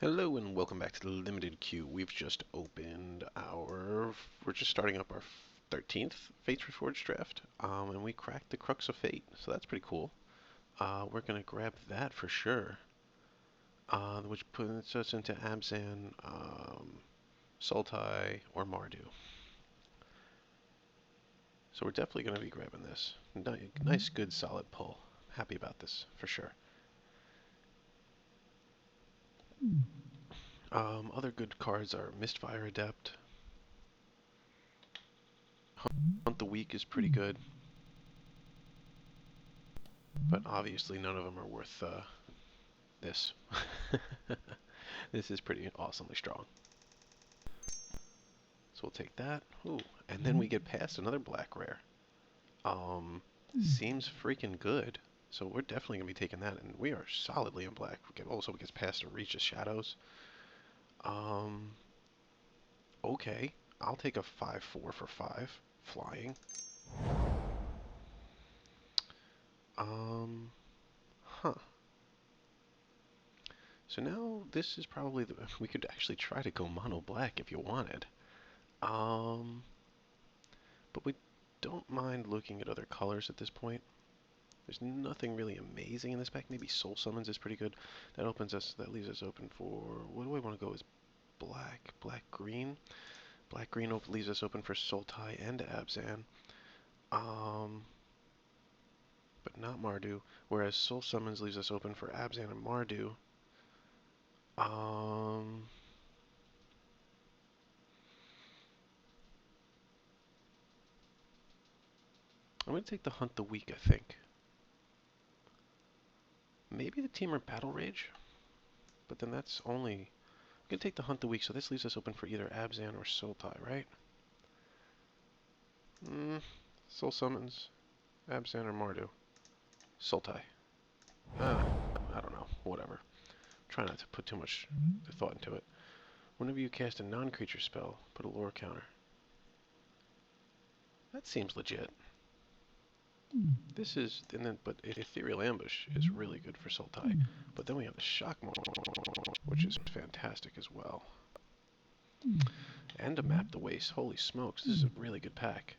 Hello and welcome back to the limited queue. We've just opened we're just starting up our 13th Fates Reforged draft, and we cracked the Crux of Fate, so that's pretty cool. We're gonna grab that for sure, which puts us into Abzan, Sultai, or Mardu. So we're definitely gonna be grabbing this. Nice, good, solid pull. Happy about this for sure. Other good cards are Mistfire Adept. Hunt the Weak is pretty good, but obviously none of them are worth this. This is pretty awesomely strong. So we'll take that. Ooh, and then we get past another black rare. Seems freaking good. So we're definitely gonna be taking that, and we are solidly in black. We can also gets past a reach of shadows. Um, okay, I'll take a 5/4 for 5 flying. Um, huh. So now this is probably we could actually try to go mono black if you wanted. Um, but we don't mind looking at other colors at this point. There's nothing really amazing in this pack. Maybe Soul Summons is pretty good. That leaves us open for, what do I want to go as black? Black green? Black green leaves us open for Sultai and Abzan. But not Mardu. Whereas Soul Summons leaves us open for Abzan and Mardu. Um, I'm going to take the Hunt the Weak, I think. Maybe the Teamer Battle Rage? But then that's only... I'm going to take the Hunt the Weak, so this leaves us open for either Abzan or Sultai, right? Soul Summons, Abzan or Mardu. Sultai. I don't know. Whatever. Try not to put too much thought into it. Whenever you cast a non-creature spell, put a lore counter. That seems legit. This is, and then, but Ethereal Ambush is really good for Sultai. But then we have the Shock Maw, which is fantastic as well. And a Map the Waste. Holy smokes, this is a really good pack.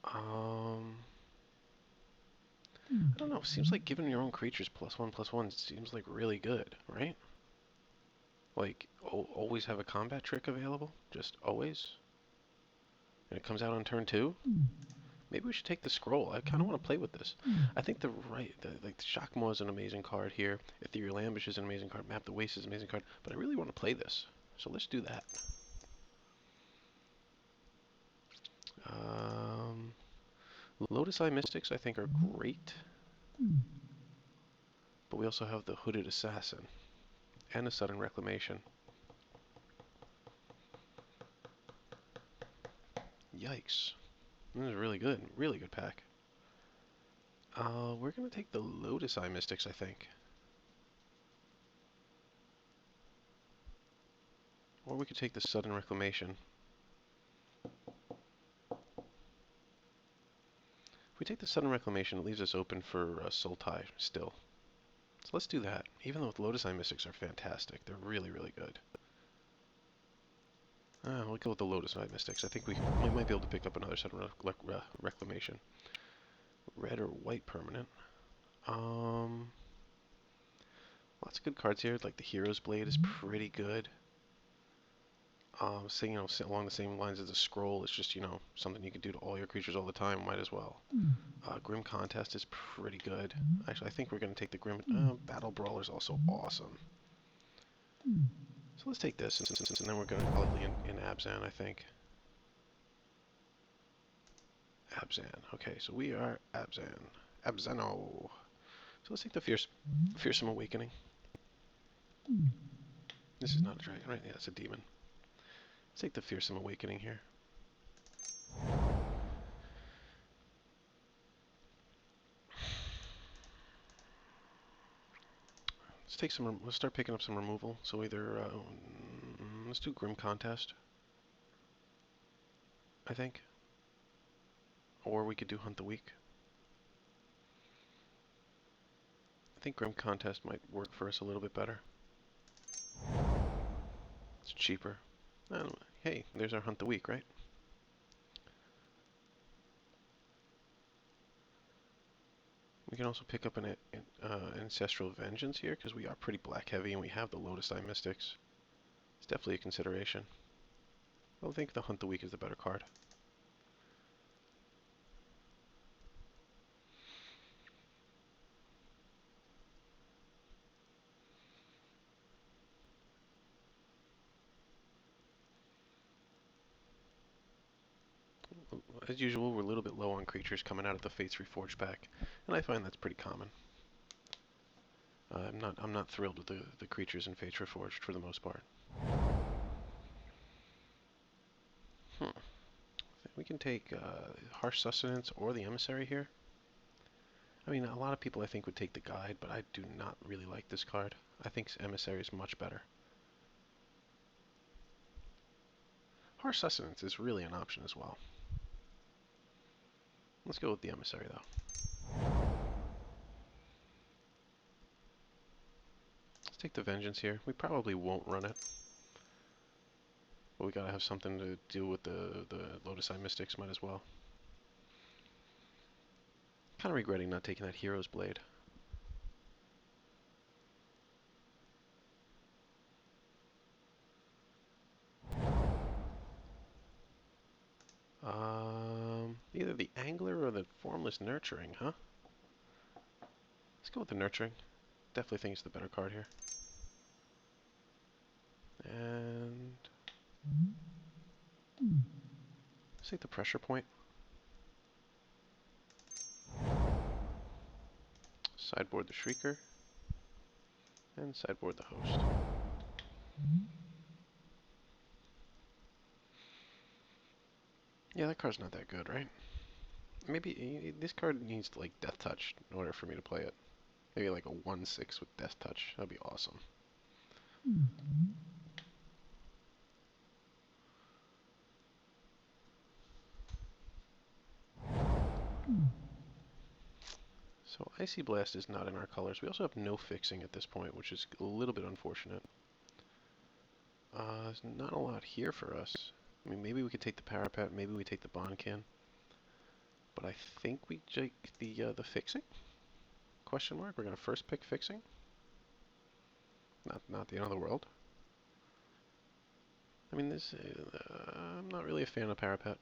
I don't know. Seems like giving your own creatures +1/+1 seems like really good, right? Like, always have a combat trick available? Just always? And it comes out on turn 2? Maybe we should take the scroll. I kind of want to play with this. I think the Shock Maw is an amazing card here. Ethereal Ambush is an amazing card. Map the Waste is an amazing card. But I really want to play this. So let's do that. Um, Lotus Eye Mystics I think are great. But we also have the Hooded Assassin and a Sudden Reclamation. Yikes. This is really good. Really good pack. We're going to take the Lotus Eye Mystics, I think. Or we could take the Sudden Reclamation. If we take the Sudden Reclamation, it leaves us open for Sultai still. So let's do that. Even though the Lotus Eye Mystics are fantastic. They're really, really good. We'll go with the Lotus Eye Mystics. I think we might be able to pick up another Sudden Reclamation. Red or white permanent. Lots of good cards here. Like the Hero's Blade is pretty good. Along the same lines as the Scroll, it's just, something you can do to all your creatures all the time. Might as well. Grim Contest is pretty good. Actually, I think we're going to take the Grim... Battle Brawler is also awesome. So let's take this, and then we're going to probably in Abzan, I think. Abzan. Okay, so we are Abzan. Abzano. So let's take the Fearsome Awakening. This is not a dragon, right? Yeah, it's a demon. Let's take the Fearsome Awakening here. Let's start picking up some removal. So either, let's do Grim Contest, I think. Or we could do Hunt the Weak. I think Grim Contest might work for us a little bit better. It's cheaper. Hey, there's our hunt the week, right? We can also pick up an Ancestral Vengeance here, because we are pretty black heavy and we have the Lotus Eye Mystics. It's definitely a consideration. I think the Hunt the Week is the better card. As usual, we're a little bit low on creatures coming out of the Fates Reforged pack, and I find that's pretty common. I'm not thrilled with the creatures in Fates Reforged for the most part. We can take Harsh Sustenance or the Emissary here. I mean, a lot of people I think would take the Guide, but I do not really like this card. I think Emissary is much better. Harsh Sustenance is really an option as well. Let's go with the Emissary, though. Let's take the Vengeance here. We probably won't run it. But we gotta have something to deal with the Lotus Eye Mystics, might as well. Kind of regretting not taking that Hero's Blade. Either the Angler or the Formless Nurturing, huh? Let's go with the Nurturing. Definitely think it's the better card here. And let's take the Pressure Point. Sideboard the Shrieker. And sideboard the Host. Yeah, that card's not that good, right? Maybe this card needs like Death Touch in order for me to play it. Maybe like a 1/6 with Death Touch. That'd be awesome. So Icy Blast is not in our colors. We also have no fixing at this point, which is a little bit unfortunate. There's not a lot here for us. I mean, maybe we could take the Parapet, maybe we take the Bonkin. But I think we take the fixing? Question mark? We're gonna first pick fixing? Not the end of the world. I mean, I'm not really a fan of Parapet.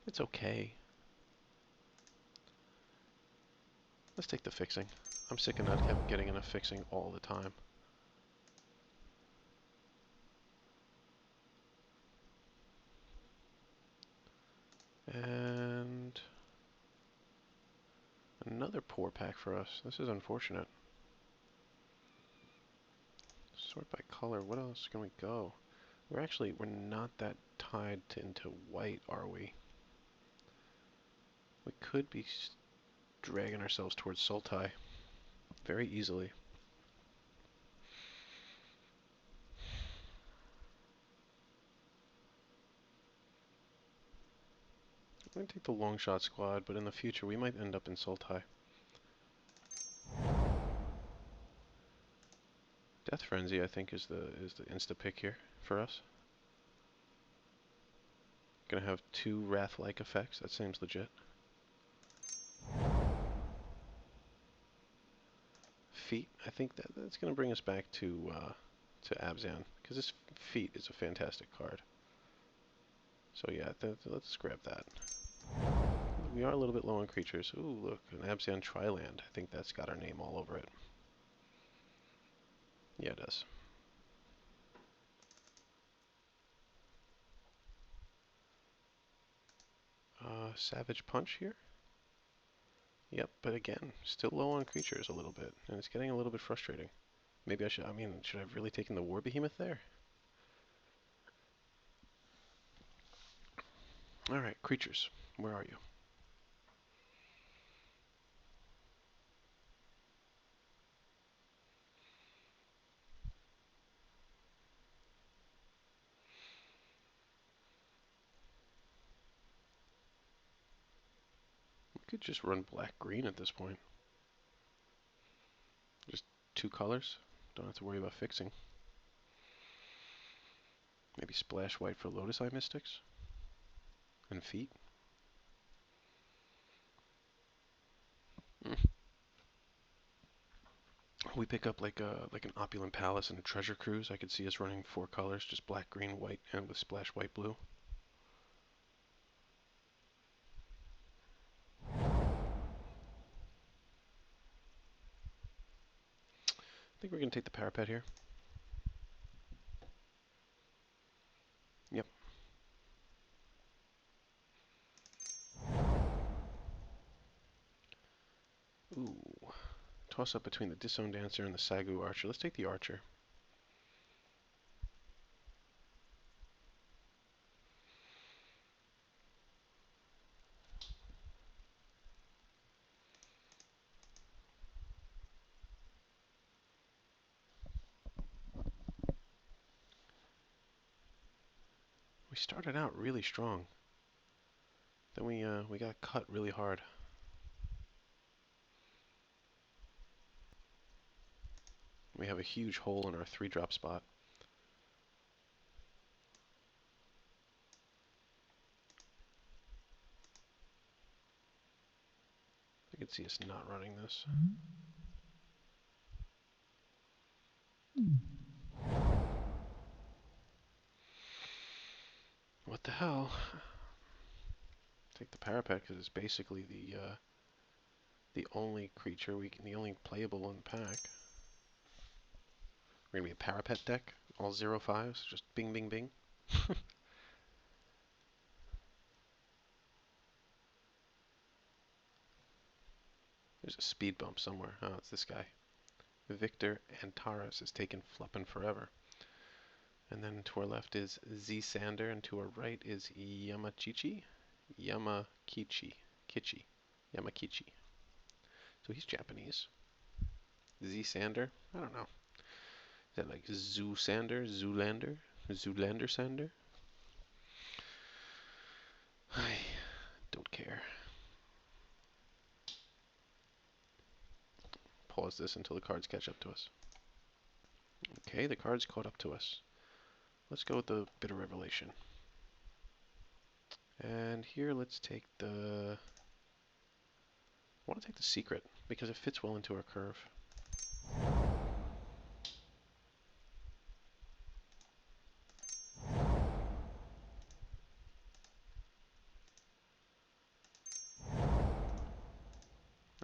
It's okay. Let's take the fixing. I'm sick of not getting enough fixing all the time. And another poor pack for us. This is unfortunate. Sort by color. What else can we go? We're not that tied into white, are we? We could be dragging ourselves towards Sultai very easily. I'm going to take the long shot squad, but in the future we might end up in Sultai. Death Frenzy, I think, is the insta pick here for us. Gonna have 2 Wrath-like effects. That seems legit. Feet. I think that's gonna bring us back to Azban, because this Feet is a fantastic card. So yeah, let's grab that. We are a little bit low on creatures. Ooh, look, an Azban Triland. I think that's got our name all over it. Yeah, it does. Savage Punch here. Yep, but again, still low on creatures a little bit, and it's getting a little bit frustrating. Maybe should I have really taken the War Behemoth there? Alright, creatures. Where are you? We could just run black-green at this point. Just 2 colors. Don't have to worry about fixing. Maybe splash white for Lotus Eye Mystics and feet. Mm. We pick up like an opulent palace and a treasure cruise. I could see us running 4 colors, just black, green, white, and with splash white, blue. I think we're gonna take the parapet here. Yep. Ooh. Toss up between the Disowned Dancer and the Sagu Archer. Let's take the Archer. We started out really strong. Then we got cut really hard. We have a huge hole in our 3-drop spot. I could see us not running this. What the hell? Take the parapet because it's basically the only creature the only playable in the pack. We're gonna be a parapet deck, all 0/5s, just bing, bing, bing. There's a speed bump somewhere. Oh, it's this guy. Victor Antares is taken flippin' forever. And then to our left is Z Sander, and to our right is Yamakichi. Yamakichi. So he's Japanese. Z Sander? I don't know. Is that like Zoo Sander? Zoolander? Zoolander Sander? I don't care. Pause this until the cards catch up to us. Okay, the cards caught up to us. Let's go with the Bitter Revelation. And here let's take the... I want to take the Secret, because it fits well into our curve.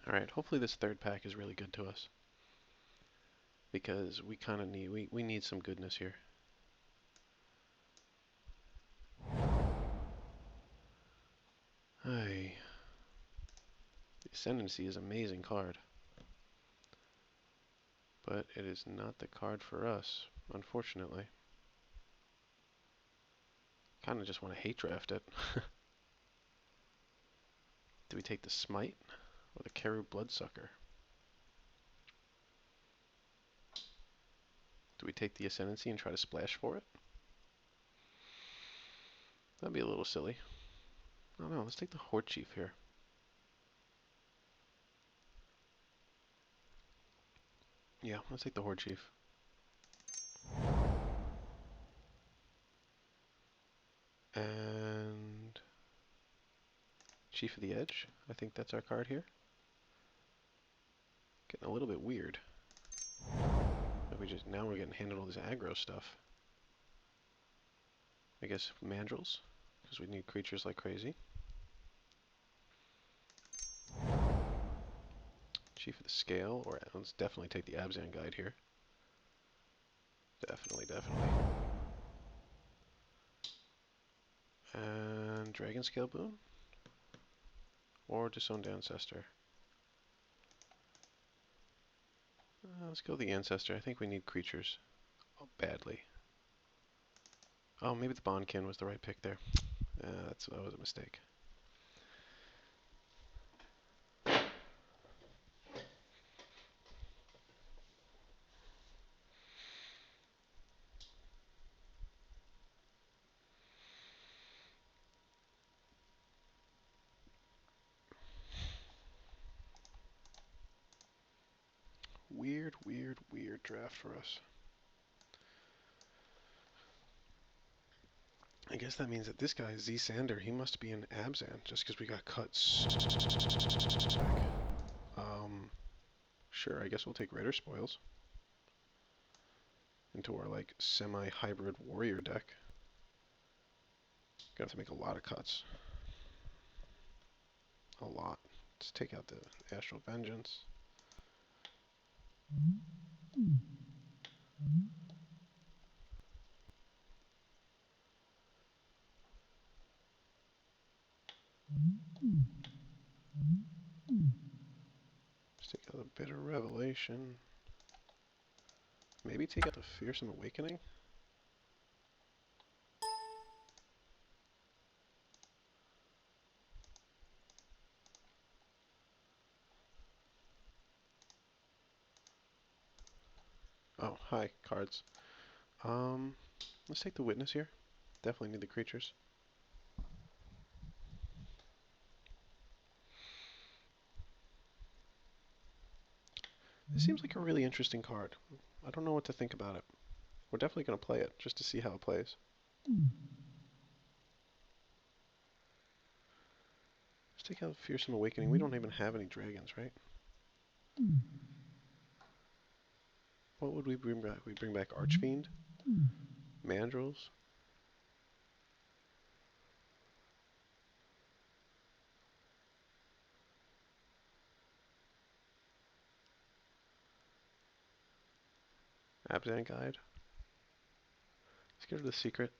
Alright, hopefully this third pack is really good to us. Because we kind of need, we need some goodness here. Hey. The Ascendancy is an amazing card. But it is not the card for us, unfortunately. Kind of just want to hate draft it. Do we take the Smite or the Keru Bloodsucker? Do we take the Ascendancy and try to splash for it? That'd be a little silly. I don't know, let's take the Horde Chief here. Yeah, let's take the Horde Chief. And Chief of the Edge. I think that's our card here. Getting a little bit weird. Like now we're getting handled all this aggro stuff. I guess Mandrills, because we need creatures like crazy. Chief of the Scale, or let's definitely take the Azban Guide here. Definitely, definitely. And Dragon Scale Boon? Or Disowned Ancestor? Let's go the Ancestor. I think we need creatures. Oh, badly. Oh, maybe the Bondkin was the right pick there. That was a mistake. Weird draft for us. I guess that means that this guy, Z Sander, he must be in Abzan, just because we got cuts. Sure, I guess we'll take Raider Spoils into our, like, semi-hybrid warrior deck. Gonna have to make a lot of cuts. A lot. Let's take out the Astral Vengeance. Let's take out the Bitter Revelation. Maybe take out the Fearsome Awakening? Oh, hi, cards. Let's take the Witness here. Definitely need the creatures. This seems like a really interesting card. I don't know what to think about it. We're definitely going to play it, just to see how it plays. Let's take out Fearsome Awakening. We don't even have any dragons, right? What would we bring back? We bring back Archfiend? Mandrills? Abzan Guide? Let's get rid of the Secret.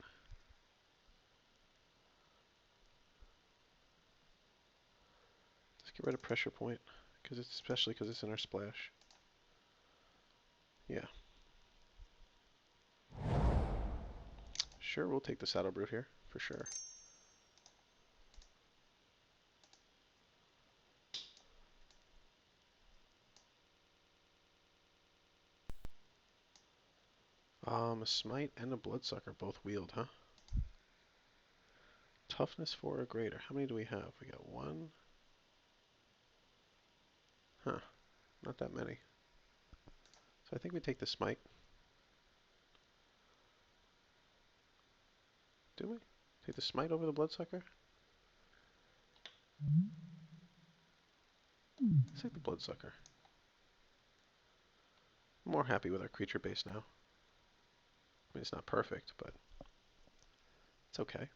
Let's get rid of Pressure Point, especially because it's in our splash. Yeah. Sure, we'll take the Saddle Brute here, for sure. A Smite and a Bloodsucker both wield, huh? Toughness 4 or greater. How many do we have? We got one. Huh. Not that many. So I think we take the Smite. Do we? Take the Smite over the Bloodsucker? Let's take the Bloodsucker. I'm more happy with our creature base now. I mean, it's not perfect, but it's okay.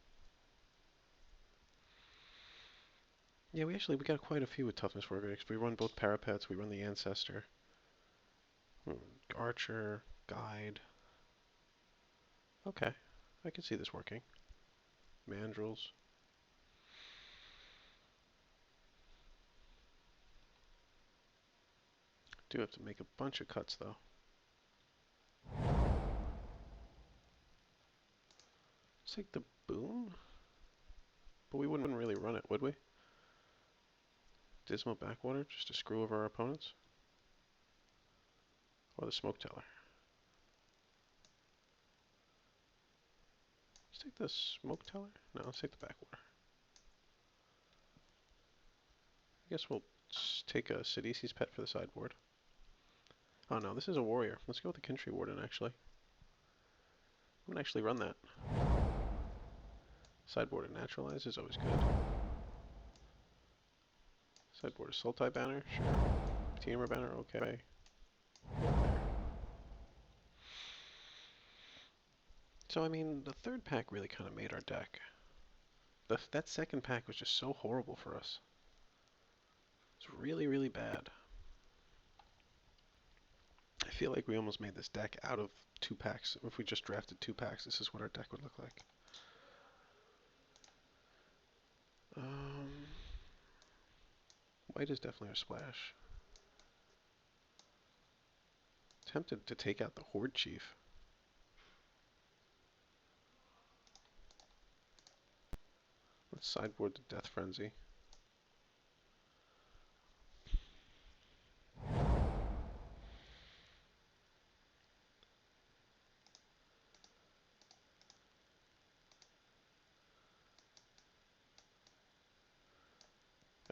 Yeah, we got quite a few with Toughness 4 Greater. We run both Parapets, we run the Ancestor. Archer, Guide. Okay, I can see this working. Mandrills. Do have to make a bunch of cuts, though. Let's take the Boon? But we wouldn't really run it, would we? Dismal Backwater, just to screw over our opponents? Or the Smoke Teller? Let's take the Smoke Teller? No, let's take the Backwater. I guess we'll take a Sidisi's Pet for the sideboard. Oh no, this is a warrior. Let's go with the Country Warden, actually. I'm gonna actually run that. Sideboard and Naturalize is always good. Sideboard Sultai Banner, sure. Teamer Banner, okay. So, I mean, the third pack really kind of made our deck. That second pack was just so horrible for us. It's really, really bad. I feel like we almost made this deck out of 2 packs. If we just drafted 2 packs, this is what our deck would look like. White is definitely a splash. Tempted to take out the Horde Chief. Let's sideboard the Death Frenzy.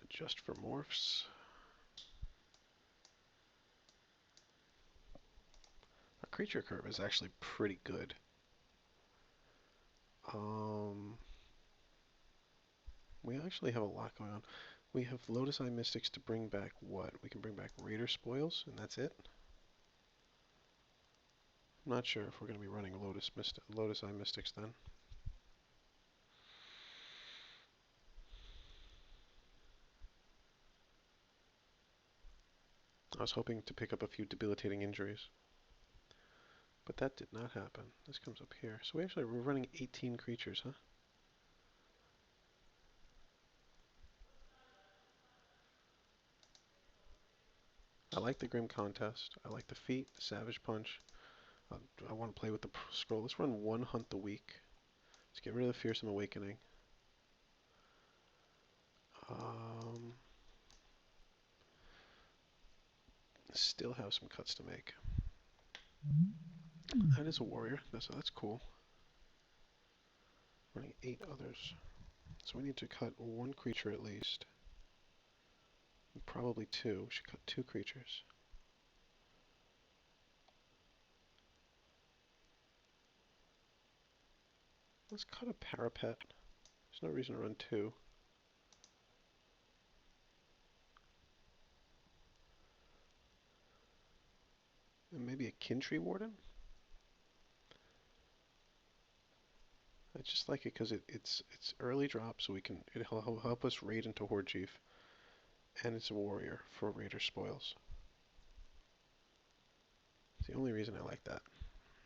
Adjust for morphs. Our creature curve is actually pretty good. Um, we actually have a lot going on. We have Lotus Eye Mystics to bring back what? We can bring back Raider Spoils, and that's it? I'm not sure if we're going to be running Lotus Eye Mystics then. I was hoping to pick up a few debilitating injuries, but that did not happen. This comes up here. So we're running 18 creatures, huh? I like the Grim Contest. I like the Feat, the Savage Punch. I want to play with the scroll. Let's run one hunt a week. Let's get rid of the Fearsome Awakening. Um, Still have some cuts to make. That is a warrior. That's cool. Running 8 others. So we need to cut one creature at least. Probably 2. We should cut 2 creatures. Let's cut a Parapet. There's no reason to run 2. And maybe a Kintree Warden? I just like it because it's early drop, so it'll help us raid into Horde Chief, and it's a warrior for Raider Spoils. It's the only reason I like that.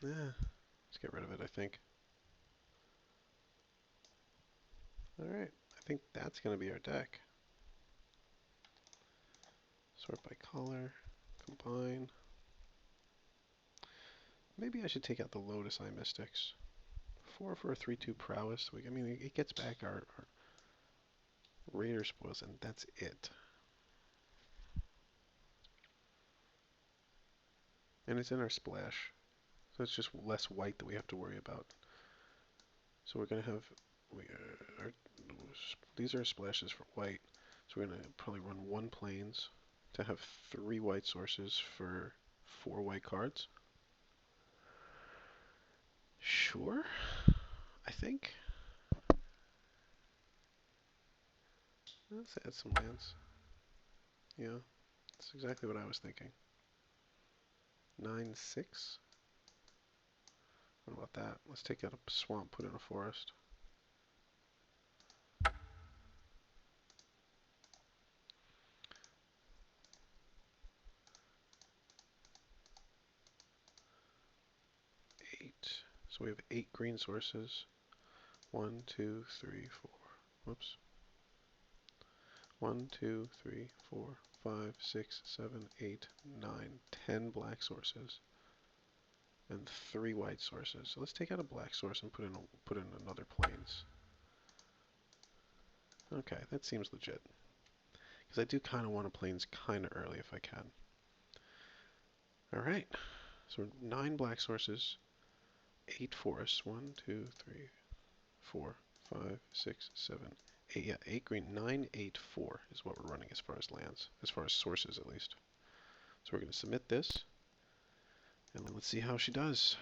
Let's get rid of it, I think. Alright, I think that's going to be our deck. Sort by color, combine. Maybe I should take out the Lotus Eye Mystics. 4 for a 3/2 prowess. I mean, it gets back our Raider Spoils, and that's it. And it's in our splash, so it's just less white that we have to worry about. So we're going to have, these are splashes for white, so we're going to probably run 1 plains to have 3 white sources for 4 white cards. Sure, I think. Let's add some lands. Yeah, that's exactly what I was thinking. 9/6. What about that? Let's take out a swamp, put in a forest. So we have 8 green sources. 1, 2, 3, 4. Whoops. 1, 2, 3, 4, 5, 6, 7, 8, 9, 10 black sources, and 3 white sources. So let's take out a black source and put in another plains. Okay, that seems legit. Because I do kind of want a plains kind of early if I can. All right. So 9 black sources, 8 forests. 1, 2, 3, 4, 5, 6, 7, 8. Yeah, 8 green. 9, 8, 4 is what we're running as far as lands, as far as sources at least. So we're going to submit this, and then let's see how she does.